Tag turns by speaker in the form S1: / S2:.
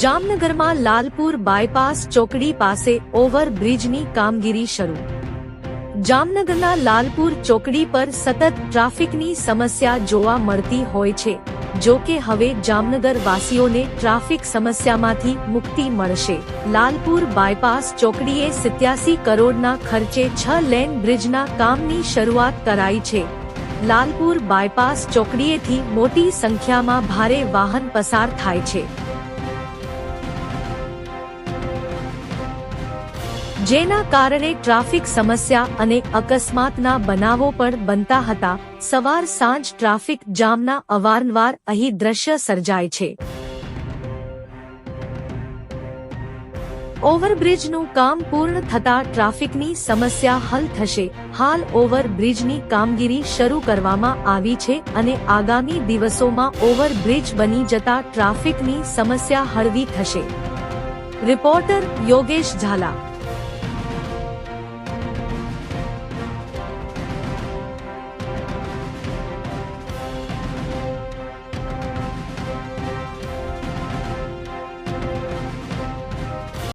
S1: જામનગરમાં લાલપુર બાયપાસ ચોકડી પાસે ઓવરબ્રિજની કામગીરી શરૂ। જામનગરના લાલપુર ચોકડી પર સતત ટ્રાફિકની સમસ્યા જોવા મળતી હોય છે। જો કે હવે જામનગર વાસીઓને ટ્રાફિક સમસ્યામાંથી મુક્તિ મળશે। લાલપુર બાયપાસ ચોકડીએ 87 કરોડના ખર્ચે 6 લેન બ્રિજના કામની શરૂઆત કરાઈ છે। લાલપુર બાયપાસ ચોકડીએથી મોટી સંખ્યામાં ભારે વાહન પસાર થાય છે, જેના કારણે ટ્રાફિક સમસ્યા અને અકસ્માતના બનાવો પણ બનતા હતા। સવાર સાંજ ટ્રાફિક જામના અવારનવાર અહીં દ્રશ્ય સર્જાય છે। ઓવરબ્રિજનું કામ પૂર્ણ થતાં ટ્રાફિકની સમસ્યા હલ થશે। હાલ ઓવરબ્રિજની કામગીરી શરૂ કરવામાં આવી છે અને આગામી દિવસોમાં ઓવરબ્રિજ બની જતા ટ્રાફિકની સમસ્યા હળવી થશે। રિપોર્ટર યોગેશ ઝાલા।